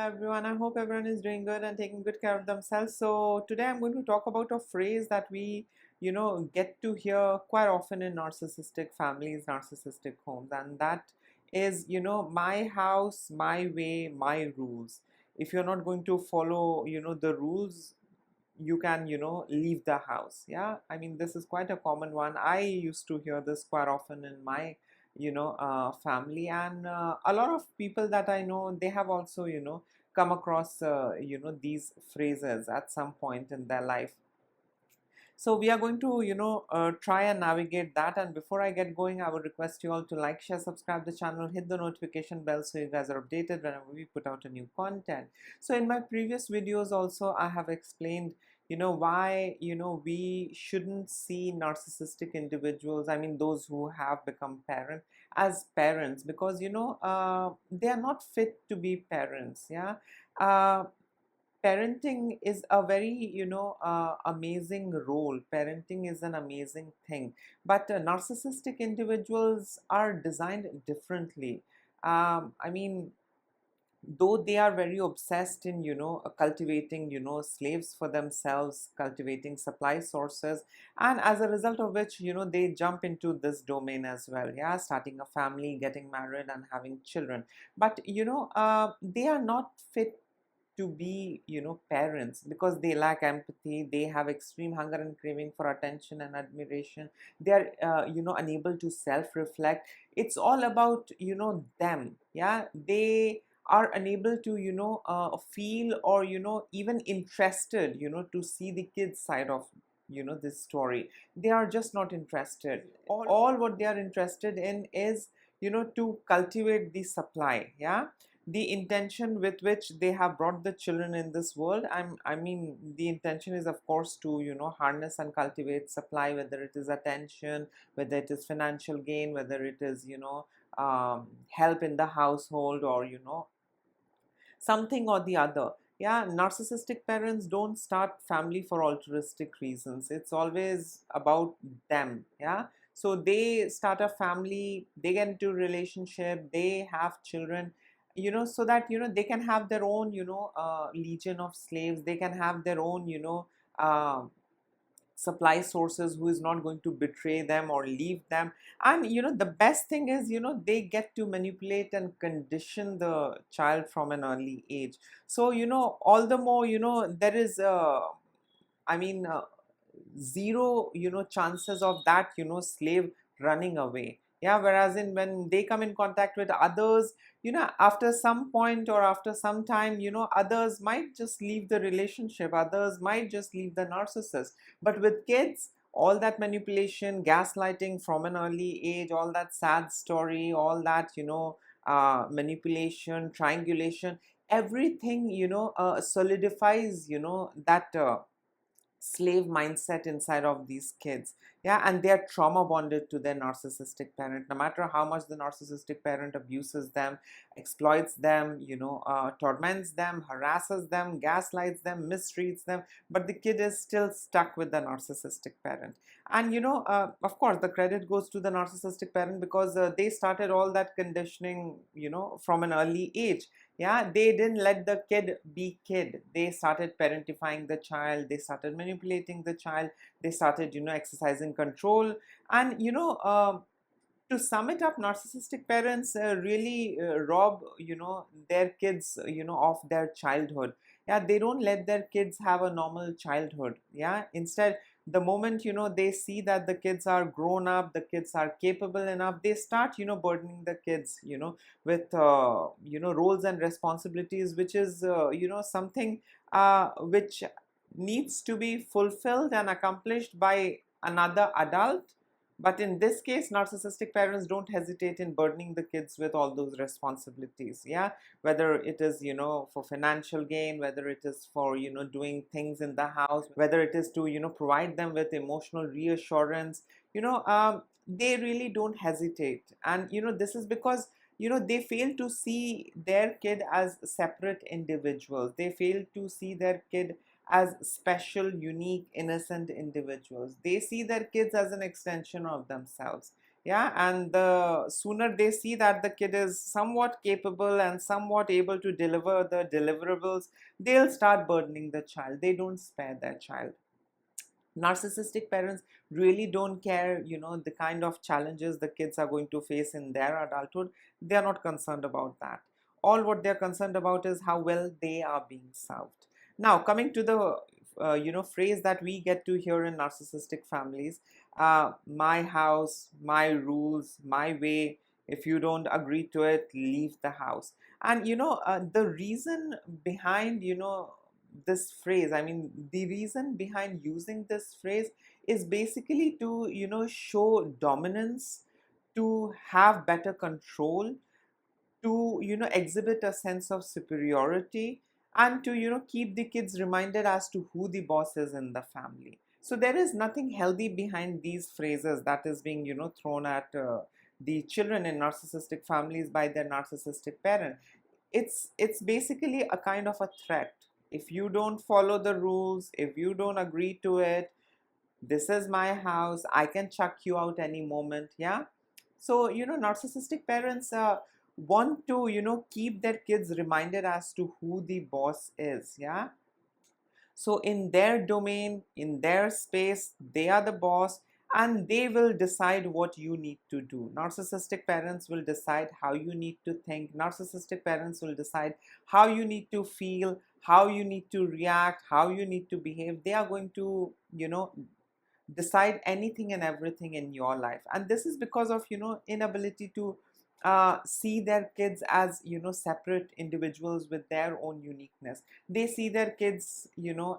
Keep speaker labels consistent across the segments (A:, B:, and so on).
A: everyone. I hope everyone is doing good and taking good care of themselves. So today I'm going to talk about a phrase that we, get to hear quite often in narcissistic families, narcissistic homes, and that is, my house, my way, my rules. If you're not going to follow, the rules, you can, leave the house. Yeah, I mean, this is quite a common one. I used to hear this quite often in my family, and a lot of people that I know, they have also come across these phrases at some point in their life. So we are going to try and navigate that. And before I get going, I would request you all to like, share, subscribe the channel, hit the notification bell so you guys are updated whenever we put out a new content. So in my previous videos also, I have explained why we shouldn't see narcissistic individuals, I mean those who have become parent, as parents, because they are not fit to be parents. Yeah. uh, Parenting is a very amazing role. Parenting is an amazing thing, but narcissistic individuals are designed differently. I mean, though they are very obsessed in cultivating slaves for themselves, cultivating supply sources, and as a result of which they jump into this domain as well. Yeah, starting a family, getting married, and having children. But they are not fit to be parents, because they lack empathy, they have extreme hunger and craving for attention and admiration. They are unable to self reflect. It's all about them. Yeah, they are unable to feel, or even interested to see the kids side of this story. They are just not interested. All what they are interested in is to cultivate the supply. Yeah, the intention with which they have brought the children in this world. I mean, the intention is, of course, to harness and cultivate supply, whether it is attention, whether it is financial gain, whether it is help in the household, or something or the other. Yeah, narcissistic parents don't start family for altruistic reasons. It's always about them. Yeah, so they start a family, they get into a relationship, they have children, so that they can have their own legion of slaves. They can have their own uh, supply sources who is not going to betray them or leave them. And the best thing is they get to manipulate and condition the child from an early age. So all the more there is I mean zero chances of that slave running away. Yeah, whereas in when they come in contact with others, after some point or after some time, others might just leave the relationship, others might just leave the narcissist. But with kids, all that manipulation, gaslighting from an early age, all that sad story, all that manipulation, triangulation, everything solidifies that slave mindset inside of these kids. Yeah, and they are trauma bonded to their narcissistic parent. No matter how much the narcissistic parent abuses them, exploits them, torments them, harasses them, gaslights them, mistreats them, but the kid is still stuck with the narcissistic parent. And of course the credit goes to the narcissistic parent, because they started all that conditioning from an early age. Yeah, they didn't let the kid be kid. They started parentifying the child, they started manipulating the child, they started exercising control. And to sum it up, narcissistic parents really rob their kids of their childhood. Yeah, they don't let their kids have a normal childhood. Yeah, instead, the moment they see that the kids are grown up, the kids are capable enough, they start burdening the kids with roles and responsibilities, which is something which needs to be fulfilled and accomplished by another adult. But in this case, narcissistic parents don't hesitate in burdening the kids with all those responsibilities. Yeah, whether it is for financial gain, whether it is for doing things in the house, whether it is to provide them with emotional reassurance. They really don't hesitate. And this is because they fail to see their kid as separate individuals. They fail to see their kid as special, unique, innocent individuals. They see their kids as an extension of themselves. Yeah, and the sooner they see that the kid is somewhat capable and somewhat able to deliver the deliverables, they'll start burdening the child. They don't spare their child. Narcissistic parents really don't care, the kind of challenges the kids are going to face in their adulthood. They are not concerned about that. All what they're concerned about is how well they are being served. Now, coming to the phrase that we get to hear in narcissistic families, my house, my rules, my way. If you don't agree to it, leave the house. And the reason behind this phrase, I mean, the reason behind using this phrase is basically to show dominance, to have better control, to exhibit a sense of superiority, and to keep the kids reminded as to who the boss is in the family. So there is nothing healthy behind these phrases that is being thrown at the children in narcissistic families by their narcissistic parent. It's basically a kind of a threat. If you don't follow the rules, if you don't agree to it, this is my house, I can chuck you out any moment. Yeah. So narcissistic parents want to keep their kids reminded as to who the boss is. Yeah. So in their domain, in their space, they are the boss, and they will decide what you need to do. Narcissistic parents will decide how you need to think. Narcissistic parents will decide how you need to feel, how you need to react, how you need to behave. They are going to, decide anything and everything in your life. And this is because of inability to see their kids as separate individuals with their own uniqueness. They see their kids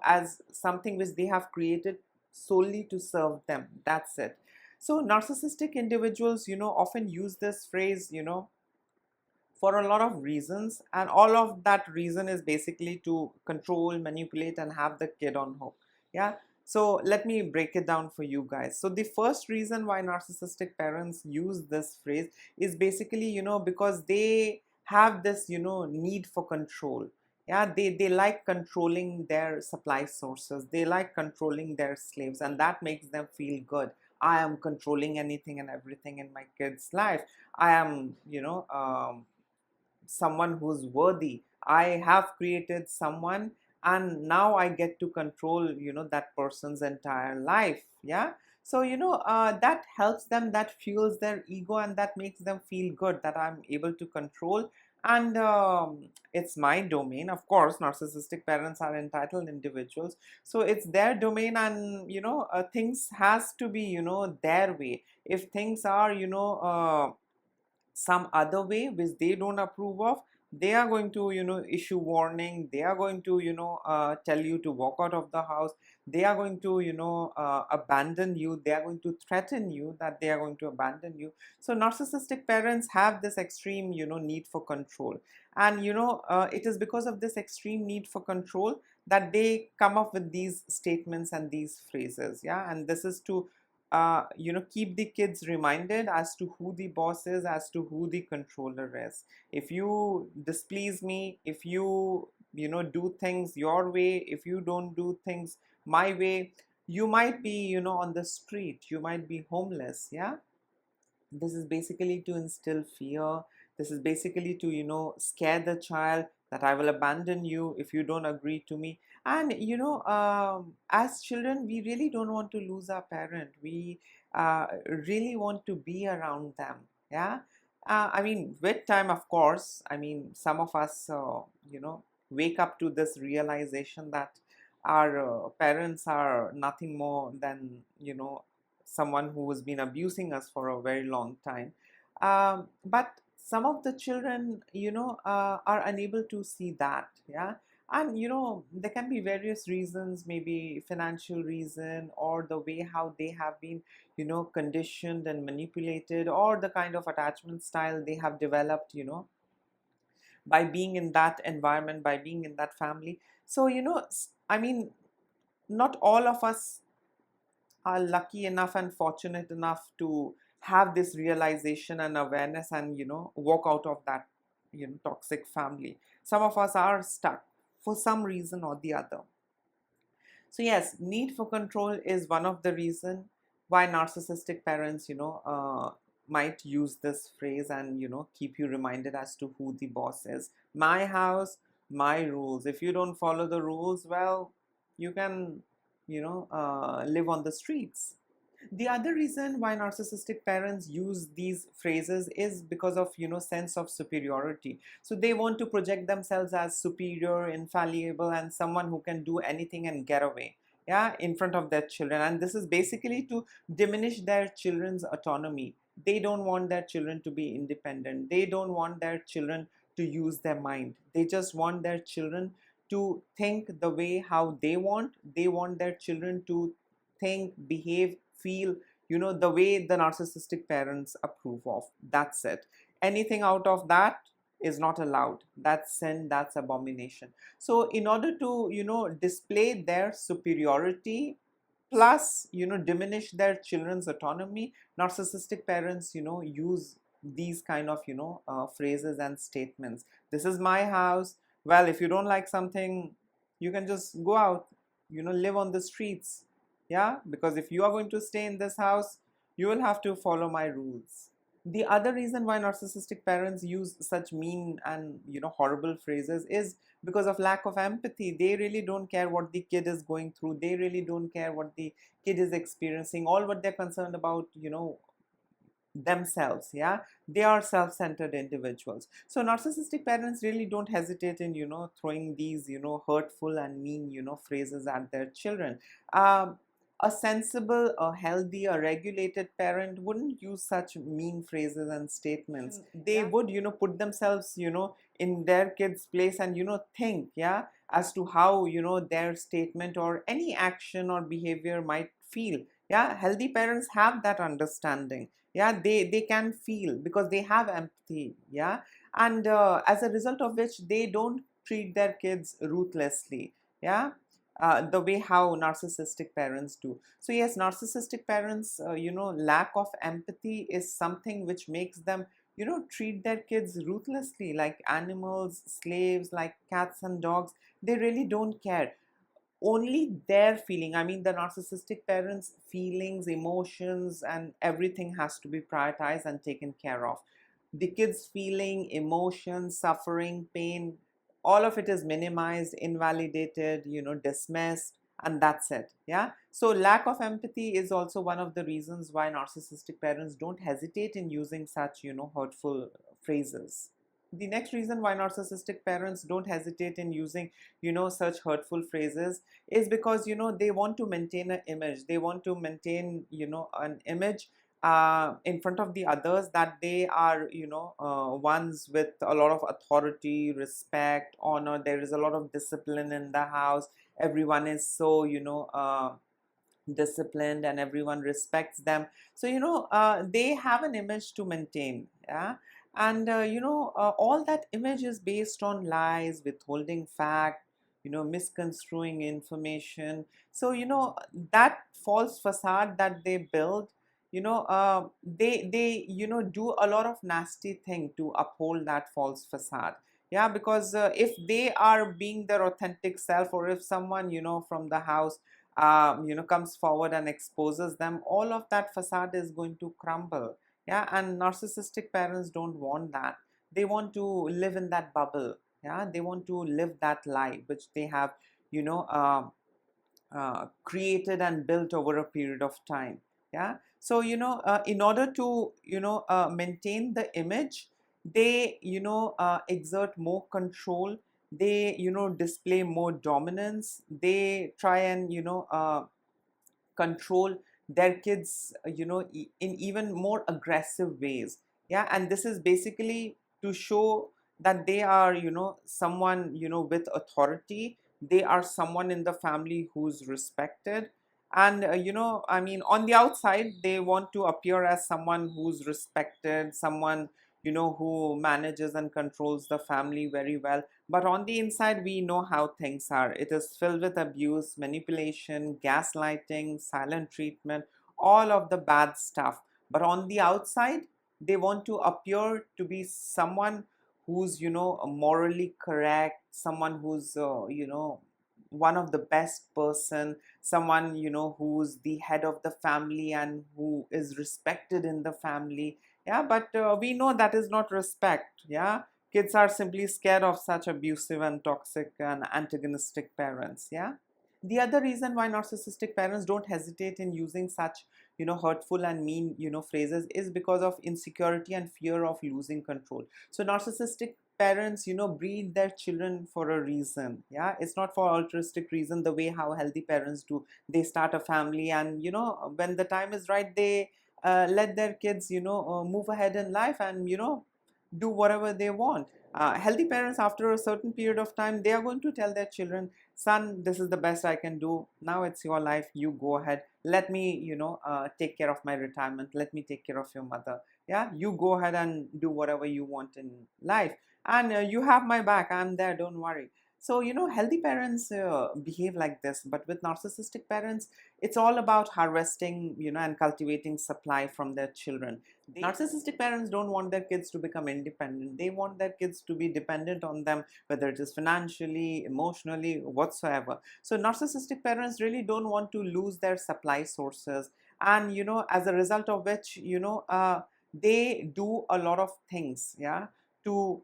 A: as something which they have created solely to serve them. That's it. So narcissistic individuals often use this phrase for a lot of reasons, and all of that reason is basically to control, manipulate, and have the kid on hook. Yeah. So let me break it down for you guys. So the first reason why narcissistic parents use this phrase is basically because they have this need for control. Yeah, they like controlling their supply sources, they like controlling their slaves, and that makes them feel good. I am controlling anything and everything in my kid's life. I am someone who's worthy. I have created someone, and now I get to control that person's entire life. Yeah. So that helps them, that fuels their ego, and that makes them feel good that I'm able to control. And it's my domain. Of course, narcissistic parents are entitled individuals, so it's their domain, and things has to be their way. If things are some other way which they don't approve of, they are going to issue warning. They are going to tell you to walk out of the house. They are going to abandon you. They are going to threaten you that they are going to abandon you. So narcissistic parents have this extreme need for control, and it is because of this extreme need for control that they come up with these statements and these phrases. Yeah. And this is to keep the kids reminded as to who the boss is, as to who the controller is. If you displease me, if you do things your way, if you don't do things my way, you might be on the street, you might be homeless. Yeah. This is basically to instill fear. This is basically to scare the child that I will abandon you if you don't agree to me. And as children, we really don't want to lose our parent. We really want to be around them. Yeah. I mean, with time, of course, I mean, some of us wake up to this realization that our parents are nothing more than someone who has been abusing us for a very long time. But some of the children are unable to see that. Yeah. And there can be various reasons, maybe financial reason, or the way how they have been conditioned and manipulated, or the kind of attachment style they have developed by being in that environment, by being in that family. So I mean, not all of us are lucky enough and fortunate enough to have this realization and awareness and walk out of that toxic family. Some of us are stuck for some reason or the other. So yes, need for control is one of the reason why narcissistic parents might use this phrase and keep you reminded as to who the boss is. My house, my rules. If you don't follow the rules, well, you can live on the streets. The other reason why narcissistic parents use these phrases is because of sense of superiority. So they want to project themselves as superior, infallible, and someone who can do anything and get away, yeah, in front of their children. And this is basically to diminish their children's autonomy. They don't want their children to be independent. They don't want their children to use their mind. They just want their children to think the way how they want. They want their children to think, behave, feel, the way the narcissistic parents approve of. That's it. Anything out of that is not allowed. That's sin, that's abomination. So in order to display their superiority plus diminish their children's autonomy, narcissistic parents use these kind of phrases and statements. This is my house. Well, if you don't like something, you can just go out, live on the streets. Yeah, because if you are going to stay in this house, you will have to follow my rules. The other reason why narcissistic parents use such mean and horrible phrases is because of lack of empathy. They really don't care what the kid is going through. They really don't care what the kid is experiencing. All what they're concerned about, themselves. Yeah, they are self-centered individuals. So narcissistic parents really don't hesitate in throwing these hurtful and mean phrases at their children. A sensible, a healthy, a regulated parent wouldn't use such mean phrases and statements. They would put themselves in their kids place and think, yeah, as to how their statement or any action or behavior might feel. Yeah, healthy parents have that understanding. Yeah, they can feel because they have empathy. Yeah, and as a result of which they don't treat their kids ruthlessly. Yeah, the way how narcissistic parents do. So yes, narcissistic parents lack of empathy is something which makes them treat their kids ruthlessly, like animals, slaves, like cats and dogs. They really don't care. Only their feeling, I mean the narcissistic parents feelings, emotions, and everything has to be prioritized and taken care of. The kids feeling, emotions, suffering, pain, all of it is minimized, invalidated, dismissed, and that's it. Yeah, so lack of empathy is also one of the reasons why narcissistic parents don't hesitate in using such hurtful phrases. The next reason why narcissistic parents don't hesitate in using such hurtful phrases is because they want to maintain an image. They want to maintain an image in front of the others, that they are ones with a lot of authority, respect, honor. There is a lot of discipline in the house. Everyone is so disciplined and everyone respects them. So they have an image to maintain. Yeah, and all that image is based on lies, withholding fact, misconstruing information. So that false facade that they build, they do a lot of nasty thing to uphold that false facade. Yeah, because if they are being their authentic self, or if someone from the house comes forward and exposes them, all of that facade is going to crumble. Yeah, and narcissistic parents don't want that. They want to live in that bubble. Yeah, they want to live that lie which they have you know uh, created and built over a period of time. Yeah, so in order to maintain the image, they exert more control. They display more dominance. They try and control their kids in even more aggressive ways. Yeah, and this is basically to show that they are someone with authority. They are someone in the family who's respected. And I mean, on the outside they want to appear as someone who's respected, someone who manages and controls the family very well. But on the inside, we know how things are. It is filled with abuse, manipulation, gaslighting, silent treatment, all of the bad stuff. But on the outside, they want to appear to be someone who's morally correct, someone who's one of the best person, someone who's the head of the family and who is respected in the family. Yeah, but we know that is not respect. Yeah, kids are simply scared of such abusive and toxic and antagonistic parents. Yeah, the other reason why narcissistic parents don't hesitate in using such, hurtful and mean, phrases is because of insecurity and fear of losing control. So narcissistic parents, breed their children for a reason. Yeah, it's not for altruistic reason, the way how healthy parents do. They start a family, and when the time is right, they let their kids, move ahead in life, and do whatever they want. Healthy parents, after a certain period of time, they are going to tell their children, son, this is the best I can do. Now it's your life. You go ahead. Let me, take care of my retirement. Let me take care of your mother. Yeah, you go ahead and do whatever you want in life. And you have my back. I'm there. Don't worry. So, healthy parents behave like this. But with narcissistic parents, it's all about harvesting, and cultivating supply from their children. Narcissistic parents don't want their kids to become independent. They want their kids to be dependent on them, whether it is financially, emotionally, whatsoever. So narcissistic parents really don't want to lose their supply sources, and as a result of which, they do a lot of things, yeah, to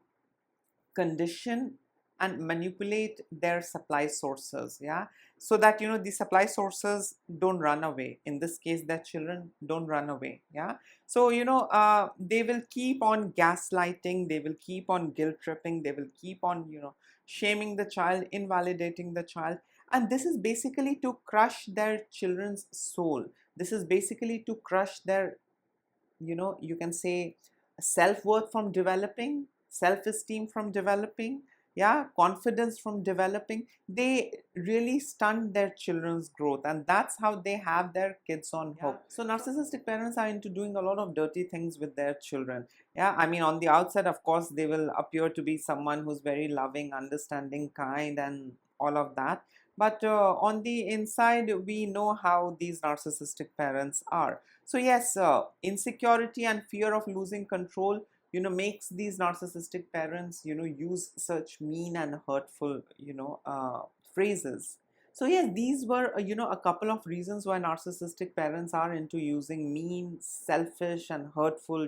A: condition and manipulate their supply sources, yeah, so that the supply sources don't run away. In this case, their children don't run away. Yeah, so they will keep on gaslighting, they will keep on guilt tripping, they will keep on shaming the child, invalidating the child. And this is basically to crush their children's soul. This is basically to crush their, you can say, self-worth from developing, self-esteem from developing, yeah, confidence from developing. They really stunt their children's growth, and that's how they have their kids on hook. So narcissistic parents are into doing a lot of dirty things with their children. Yeah, I mean, on the outside, of course, they will appear to be someone who's very loving, understanding, kind, and all of that. But on the inside, we know how these narcissistic parents are. So yes, insecurity and fear of losing control, makes these narcissistic parents, use such mean and hurtful, phrases. So yes, these were, a couple of reasons why narcissistic parents are into using mean, selfish, and hurtful,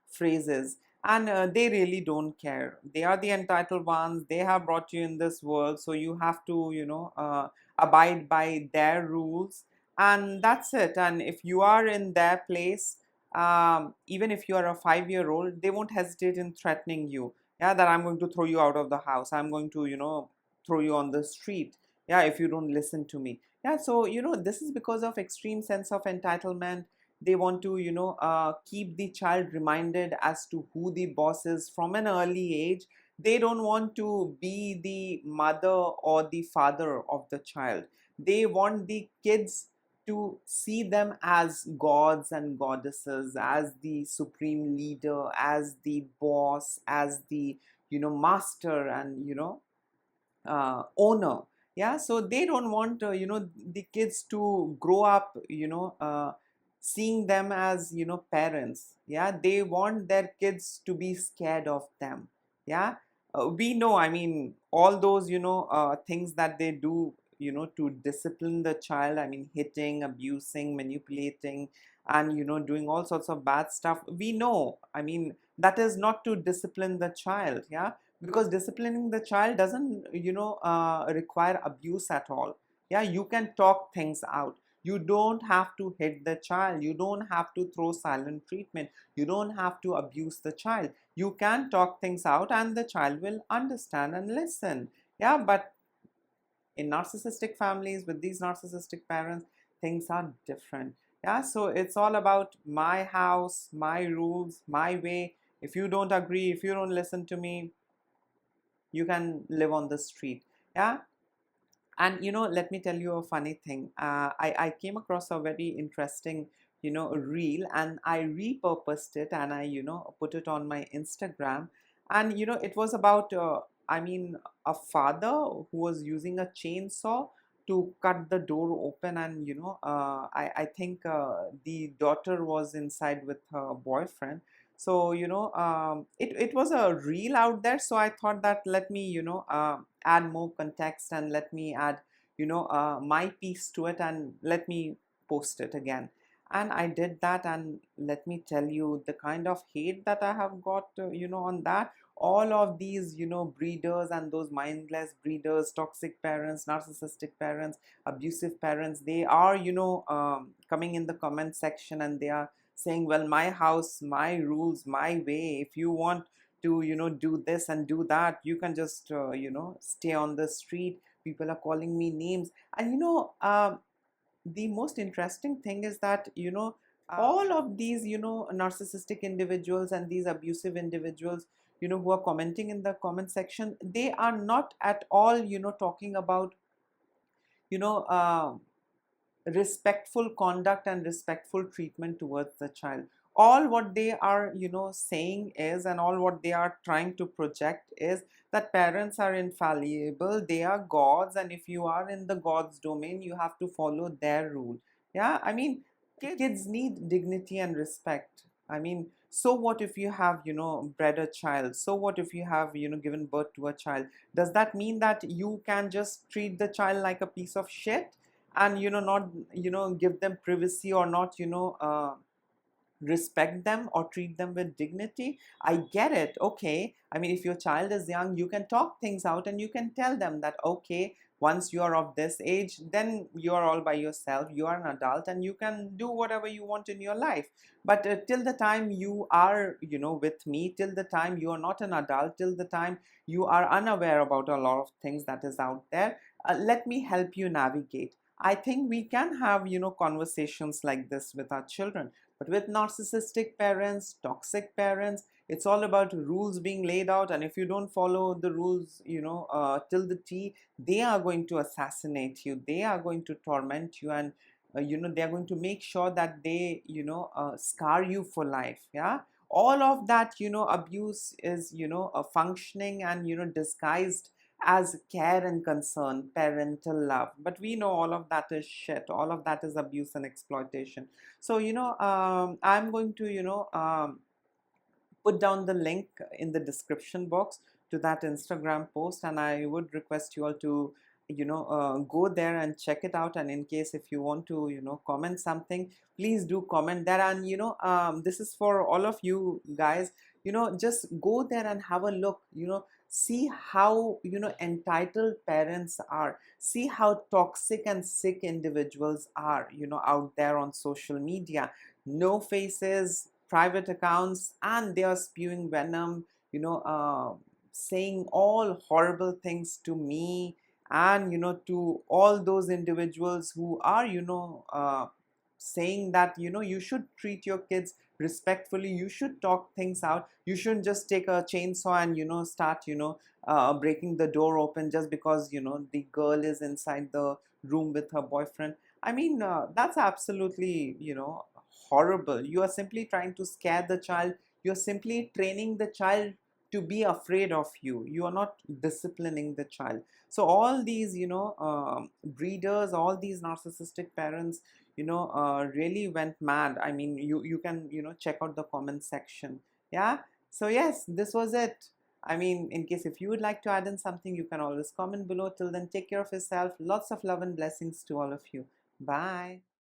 A: phrases. And they really don't care. They are the entitled ones. They have brought you in this world, so you have to, abide by their rules, and that's it. And if you are in their place, even if you are a 5-year-old, they won't hesitate in threatening you. Yeah, that I'm going to throw you out of the house, I'm going to throw you on the street, yeah, if you don't listen to me. Yeah, so this is because of extreme sense of entitlement. They want to keep the child reminded as to who the boss is from an early age. They don't want to be the mother or the father of the child. They want the kids to see them as gods and goddesses, as the supreme leader, as the boss, as the master, and owner. Yeah, so they don't want the kids to grow up seeing them as parents. Yeah, they want their kids to be scared of them. Yeah, we know, I mean, all those things that they do to discipline the child. I mean, hitting, abusing, manipulating, and doing all sorts of bad stuff. We know, I mean, that is not to discipline the child. Yeah, because disciplining the child doesn't require abuse at all. Yeah, you can talk things out. You don't have to hit the child, you don't have to throw silent treatment, you don't have to abuse the child. You can talk things out, and the child will understand and listen. Yeah, but in narcissistic families with these narcissistic parents, things are different. Yeah, so it's all about my house, my rules, my way. If you don't agree, if you don't listen to me, you can live on the street. Yeah, and let me tell you a funny thing. I came across a very interesting reel, and I repurposed it, and I put it on my Instagram. And it was about I mean, a father who was using a chainsaw to cut the door open. And I think the daughter was inside with her boyfriend. So it was a reel out there, so I thought that let me add more context, and let me add my piece to it, and let me post it again. And I did that, and let me tell you, the kind of hate that I have got, on that. All of these, breeders and those mindless breeders, toxic parents, narcissistic parents, abusive parents, they are, coming in the comment section, and they are saying, well, my house, my rules, my way. If you want to, do this and do that, you can just, stay on the street. People are calling me names. And, the most interesting thing is that, all of these, narcissistic individuals and these abusive individuals, who are commenting in the comment section, they are not at all, talking about, you know uh, respectful conduct and respectful treatment towards the child. All what they are, saying is, and all what they are trying to project is, that parents are infallible, they are gods, and if you are in the god's domain, you have to follow their rule. Yeah, I mean, kids need dignity and respect. I mean, so what if you have, bred a child? So what if you have, given birth to a child? Does that mean that you can just treat the child like a piece of shit, and, not, give them privacy, or not, respect them or treat them with dignity? I get it. Okay, I mean, if your child is young, you can talk things out, and you can tell them that, okay, once you are of this age, then you are all by yourself, you are an adult, and you can do whatever you want in your life. But till the time you are, with me, till the time you are not an adult, till the time you are unaware about a lot of things that is out there, let me help you navigate. I think we can have, conversations like this with our children. But with narcissistic parents, toxic parents, it's all about rules being laid out, and if you don't follow the rules, till the T, they are going to assassinate you. They are going to torment you, and they are going to make sure that they, scar you for life. Yeah, all of that, abuse is, functioning and, disguised as care and concern, parental love. But we know all of that is shit. All of that is abuse and exploitation. So, I'm going to, put down the link in the description box to that Instagram post, and I would request you all to, go there and check it out. And in case if you want to, comment something, please do comment there. And, this is for all of you guys, just go there and have a look, see how, entitled parents are, see how toxic and sick individuals are, out there on social media. No faces, private accounts, and they are spewing venom, saying all horrible things to me, and, to all those individuals who are, saying that, you should treat your kids respectfully, you should talk things out, you shouldn't just take a chainsaw and, start, breaking the door open just because, the girl is inside the room with her boyfriend. I mean, that's absolutely, horrible. You are simply trying to scare the child. You're simply training the child to be afraid of you. You are not disciplining the child. So all these, breeders, all these narcissistic parents, really went mad. I mean, you can, check out the comment section. Yeah. So yes, this was it. I mean, in case if you would like to add in something, you can always comment below. Till then, take care of yourself. Lots of love and blessings to all of you. Bye.